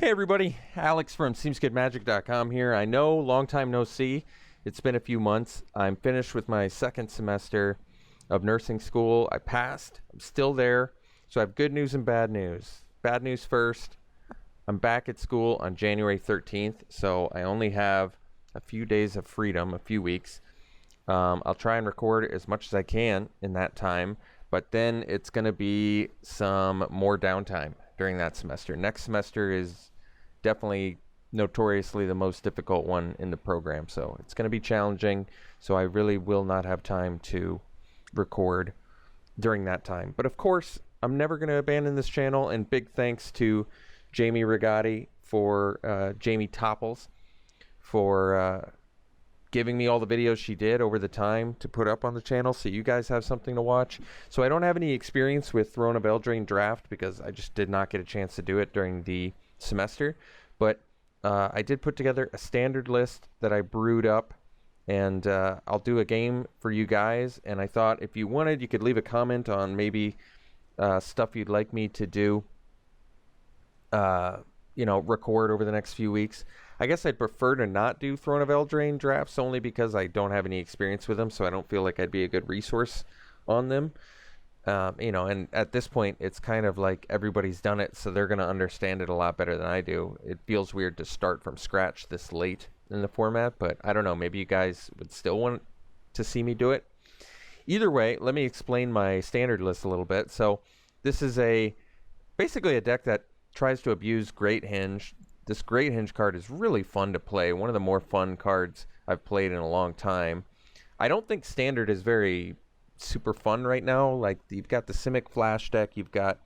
Hey everybody, Alex from SeemsGoodMagic.com here. I know, long time no see. It's been a few months. I'm finished with my second semester of nursing school. I passed. I'm still there. So I have good news and bad news. Bad news first. I'm back at school on January 13th, so I only have a few days of freedom, a few weeks. I'll try and record as much as I can in that time, but then it's going to be some more downtime during that semester. Next semester is definitely notoriously the most difficult one in the program, so it's going to be challenging, so I really will not have time to record during that time. But of course, I'm never going to abandon this channel, and big thanks to Jamie Rigotti for Jamie Topples for giving me all the videos she did over the time to put up on the channel, so you guys have something to watch. So I don't have any experience with Throne of Eldraine draft because I just did not get a chance to do it during the semester, but I did put together a standard list that I brewed up, and I'll do a game for you guys. And I thought if you wanted, you could leave a comment on maybe stuff you'd like me to do, record over the next few weeks. I guess I'd prefer to not do Throne of Eldraine drafts only because I don't have any experience with them, so I don't feel like I'd be a good resource on them. And at this point, it's kind of like everybody's done it, so they're going to understand it a lot better than I do. It feels weird to start from scratch this late in the format, but I don't know, maybe you guys would still want to see me do it. Either way, let me explain my standard list a little bit. So this is basically a deck that tries to abuse Great Henge. This Great Henge card is really fun to play. One of the more fun cards I've played in a long time. I don't think Standard is very super fun right now. Like, you've got the Simic Flash deck, you've got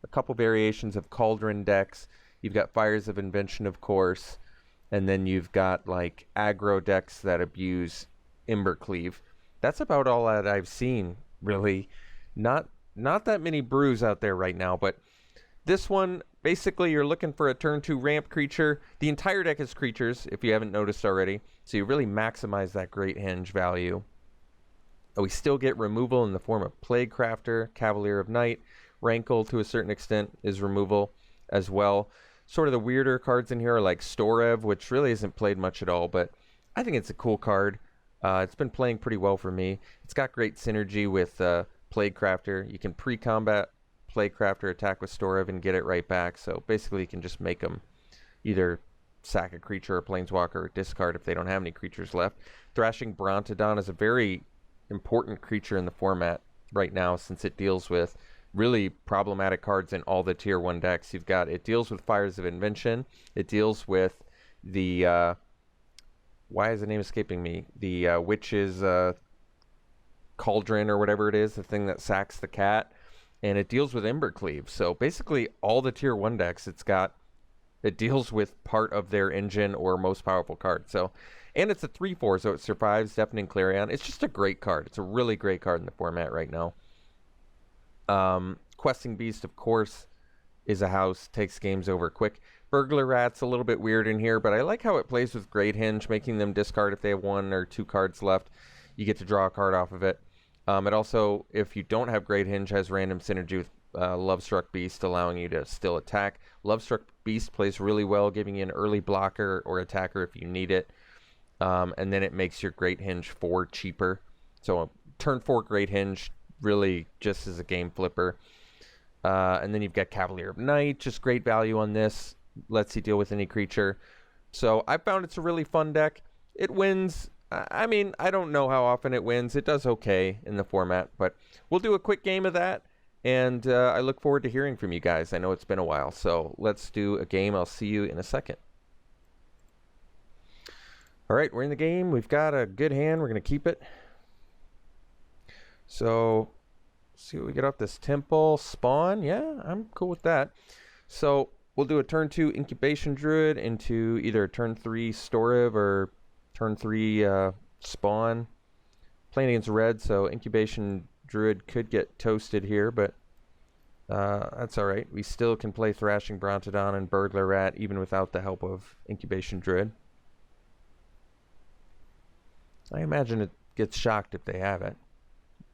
a couple variations of Cauldron decks, you've got Fires of Invention, of course, and then you've got, like, aggro decks that abuse Embercleave. That's about all that I've seen, really. Not that many brews out there right now, but this one, basically, you're looking for a turn 2 ramp creature. The entire deck is creatures, if you haven't noticed already. So you really maximize that Great Henge value. We still get removal in the form of Plaguecrafter, Cavalier of Night. Rankle, to a certain extent, is removal as well. Sort of the weirder cards in here are like Storev, which really isn't played much at all, but I think it's a cool card. It's been playing pretty well for me. It's got great synergy with Plaguecrafter. You can pre-combat Plaguecrafter, attack with Storev, and get it right back. So basically you can just make them either sack a creature or planeswalker or discard if they don't have any creatures left. Thrashing Brontodon is a very important creature in the format right now, since it deals with really problematic cards in all the tier 1 decks. It deals with Fires of Invention, it deals with the why is the name escaping me, the Witch's Cauldron or whatever it is, the thing that sacks the cat, and it deals with Embercleave. So basically all the tier 1 decks it deals with part of their engine or most powerful card. So, and it's a 3/4, so it survives Deafening Clarion. It's just a great card. It's a really great card in the format right now. Questing Beast, of course, is a house, takes games over quick. Burglar Rat's a little bit weird in here, but I like how it plays with Great Henge, making them discard if they have 1 or 2 cards left. You get to draw a card off of it. It also, if you don't have Great Henge, has random synergy with Lovestruck Beast, allowing you to still attack. Lovestruck Beast plays really well, giving you an early blocker or attacker if you need it. And then it makes your Great Henge 4 cheaper. So turn 4 Great Henge really just as a game flipper. And then you've got Cavalier of Night, just great value on this. Lets you deal with any creature. So I found it's a really fun deck. It wins. I mean, I don't know how often it wins. It does okay in the format, but we'll do a quick game of that. And I look forward to hearing from you guys. I know it's been a while, so let's do a game. I'll see you in a second. All right, we're in the game. We've got a good hand. We're going to keep it. So, see what we get off this Temple. Spawn. Yeah, I'm cool with that. So, we'll do a turn 2 Incubation Druid into either a turn 3 Storev or turn 3 Spawn. Playing against red, so Incubation Druid could get toasted here, but that's alright. We still can play Thrashing Brontodon and Burglar Rat even without the help of Incubation Druid. I imagine it gets shocked if they have it.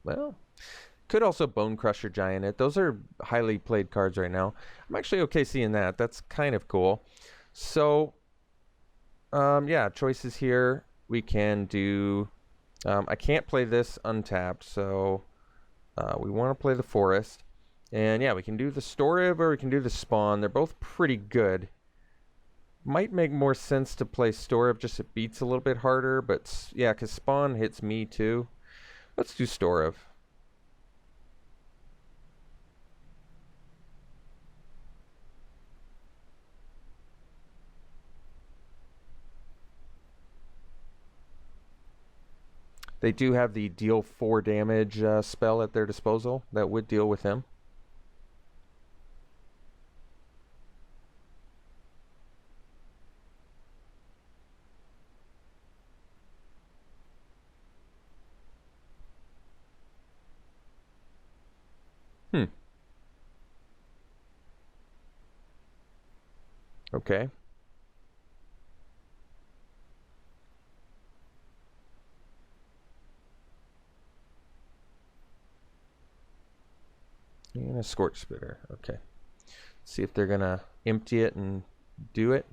Well, Could also Bone Crusher Giant it. Those are highly played cards right now. I'm actually okay seeing that. That's kind of cool. So, yeah, choices here. We can do... I can't play this untapped, so we want to play the Forest. And yeah, we can do the Storev or we can do the Spawn. They're both pretty good. Might make more sense to play Storev, just it beats a little bit harder. But yeah, because Spawn hits me too. Let's do Storev. They do have the deal 4 damage spell at their disposal that would deal with him. Okay. And a Scorch Spitter. Okay. See if they're going to empty it and do it.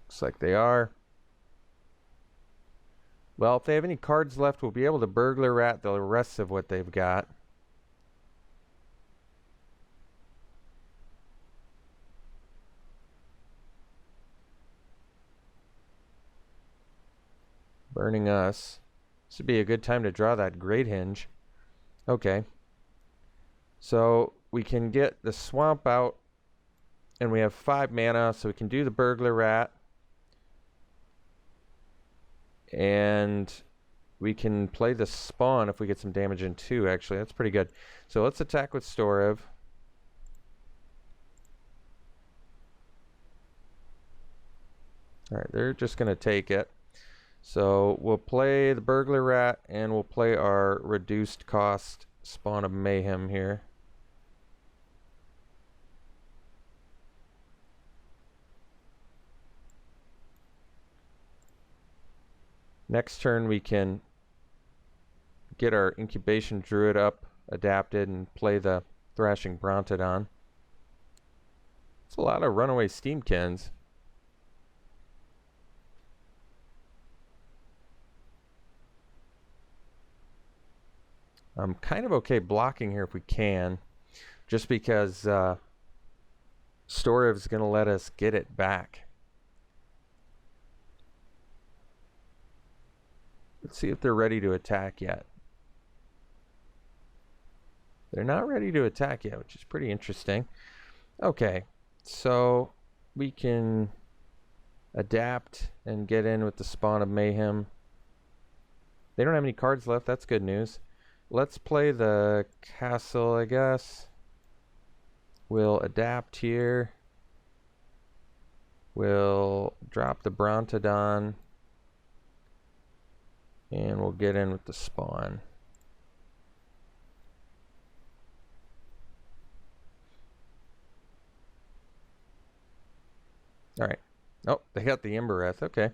Looks like they are. Well, if they have any cards left, we'll be able to Burglar Rat the rest of what they've got. Burning us. This would be a good time to draw that Great Henge. Okay. So we can get the Swamp out. And we have 5 mana, so we can do the Burglar Rat. And we can play the Spawn if we get some damage in too, actually. That's pretty good. So let's attack with Storev. Alright, they're just going to take it. So we'll play the Burglar Rat, and we'll play our reduced cost Spawn of Mayhem here. Next turn we can get our Incubation Druid up, adapted, and play the Thrashing Brontodon. It's a lot of runaway Steamkins. I'm kind of okay blocking here if we can, just because Storev's going to let us get it back. Let's see if they're ready to attack yet. They're not ready to attack yet, which is pretty interesting. Okay, so we can adapt and get in with the Spawn of Mayhem. They don't have any cards left. That's good news. Let's play the castle, I guess. We'll adapt here. We'll drop the Brontodon. And we'll get in with the Spawn. Alright. Oh, they got the Embereth. Okay.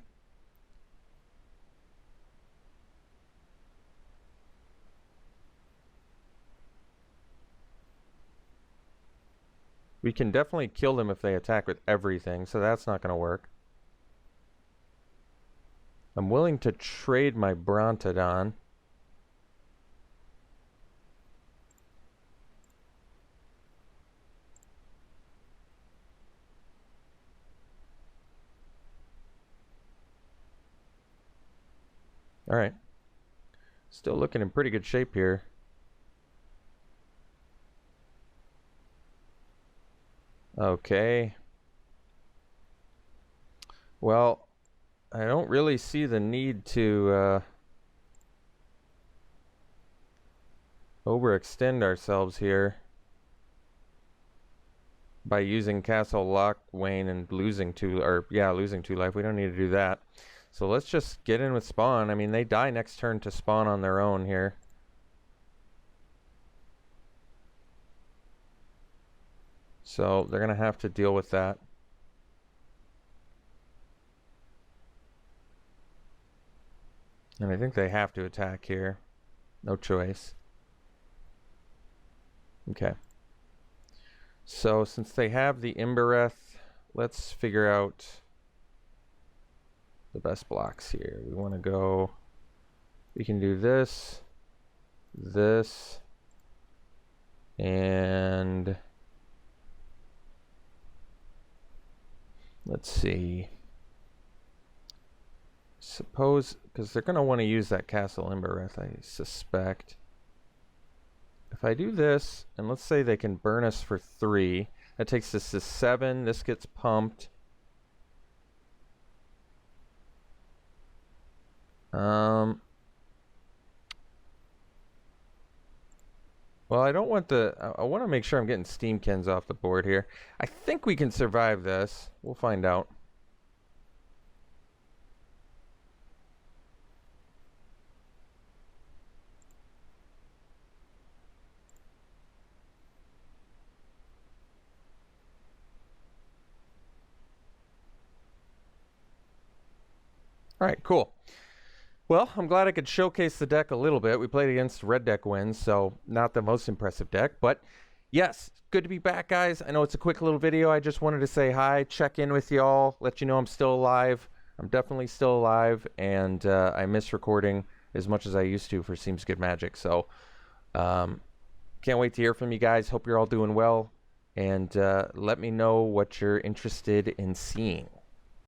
We can definitely kill them if they attack with everything, so that's not going to work. I'm willing to trade my Brontodon. Alright. Still looking in pretty good shape here. Okay. Well, I don't really see the need to overextend ourselves here by using Castle Lochwain and losing 2 life. We don't need to do that. So let's just get in with Spawn. I mean, they die next turn to Spawn on their own here. So they're going to have to deal with that. And I think they have to attack here. No choice. Okay. So since they have the Embereth, let's figure out the best blocks here. We want to go... We can do this, this, and... Let's see. Suppose, because they're going to want to use that Castle Embereth, I suspect. If I do this, and let's say they can burn us for 3, that takes us to 7. This gets pumped. Well, I don't want the... I want to make sure I'm getting Steamkins off the board here. I think we can survive this. We'll find out. All right, cool. Well, I'm glad I could showcase the deck a little bit. We played against red deck wins, so not the most impressive deck. But yes, good to be back, guys. I know it's a quick little video. I just wanted to say hi, check in with y'all, let you know I'm still alive. I'm definitely still alive, and I miss recording as much as I used to for SeemsGoodMagic. So can't wait to hear from you guys. Hope you're all doing well, and let me know what you're interested in seeing.